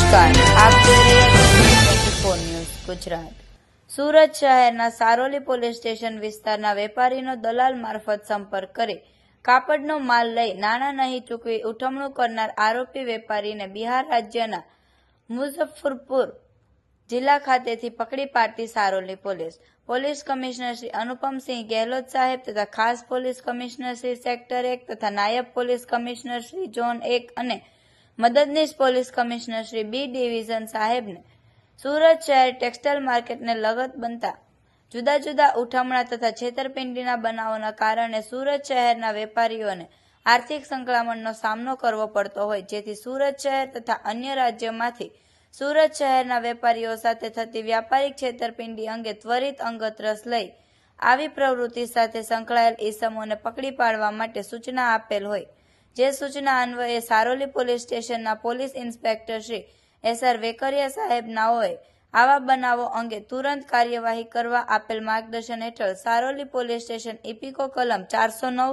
નમસ્કાર, આપ જોઈ રહ્યા છો 24 ન્યૂઝ ગુજરાત। સુરત શહેરના સારોલી પોલીસ સ્ટેશન વિસ્તારના વેપારીનો દલાલ મારફત સંપર્ક કરી કાપડનો માલ લઈ નાણાં નહીં ચૂકવી ઉઠમણું કરનાર આરોપી વેપારીને બિહાર રાજ્યના મુઝફ્ફરપુર જિલ્લા ખાતેથી પકડી પાડતી સારોલી પોલીસ કમિશનર શ્રી અનુપમસિંહ ગેહલોત સાહેબ તથા ખાસ પોલીસ કમિશનર શ્રી સેક્ટર 1 તથા નાયબ પોલીસ કમિશનર શ્રી ઝોન 1 અને મદદનીશ police commissioner Shri B division સાહેબને સુરત શહેર ટેક્સટાઇલ માર્કેટને લગત બનતા જુદા જુદા ઉઠમણા તથા છેતરપિંડીના બનાવોના કારણે સુરત શહેરના વેપારીઓને આર્થિક સંકળામણનો સામનો કરવો પડતો હોય, જેથી સુરત શહેર તથા અન્ય રાજ્યોમાંથી સુરત શહેરના વેપારીઓ સાથે થતી વ્યાપારિક છેતરપિંડી અંગે ત્વરિત અંગત રસ લઈ આવી પ્રવૃત્તિ સાથે સંકળાયેલ ઈસમોને પકડી પાડવા માટે સૂચના આપેલ હોય, જે સૂચના અન્વયે સારોલી પોલીસ સ્ટેશનના police inspector Shri SR Vekariya સાહેબ નાઓએ આવા બનાવો અંગે તુરંત કાર્યવાહી કરવા આપેલ માર્ગદર્શન હેઠળ સારોલી પોલીસ સ્ટેશન ઇપિકો કલમ 409,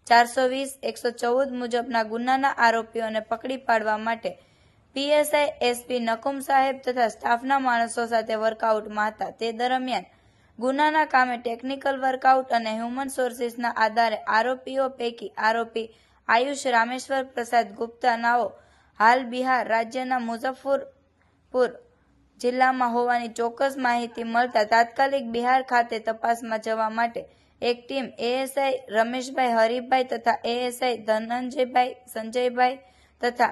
420, 114 મુજબના ગુનાના આરોપીઓને પકડી પાડવા માટે PSI SP નકુમ સાહેબ તથા સ્ટાફના માણસો સાથે વર્કઆઉટમાં હતા। તે દરમિયાન ગુનાના કામે ટેકનિકલ વર્કઆઉટ અને હ્યુમન સોર્સિસના આધારે આરોપીઓ પૈકી આરોપી આયુષ રામેશ્વર પ્રસાદ ગુપ્તા નાઓ હાલ બિહાર રાજ્યના મુઝફ્ફરપુર જિલ્લામાં હોવાની ચોક્કસ માહિતી મળતા તાત્કાલિક બિહાર ખાતે તપાસમાં જવા માટે એક ટીમ ASI રમેશભાઈ હરિભાઈ તથા ASI ધનંજયભાઈ સંજયભાઈ તથા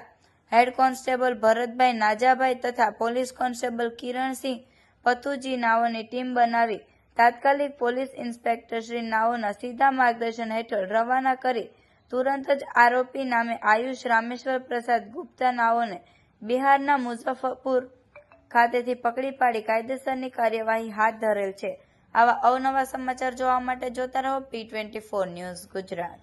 હેડ કોન્સ્ટેબલ ભરતભાઈ નાજાભાઈ તથા પોલીસ કોન્સ્ટેબલ કિરણસિંહ પથુજી નાઓની ટીમ બનાવી તાત્કાલિક પોલીસ ઇન્સ્પેક્ટર શ્રી નાઓના સીધા માર્ગદર્શન હેઠળ રવાના કરી તુરંત જ આરોપી નામે આયુષ રામેશ્વર પ્રસાદ ગુપ્તા નાઓને બિહારના મુઝફ્ફરપુર ખાતેથી પકડી પાડી કાયદેસરની કાર્યવાહી હાથ ધરેલ છે। આવા અવનવા સમાચાર જોવા માટે જોતા રહો P24 ન્યૂઝ ગુજરાત।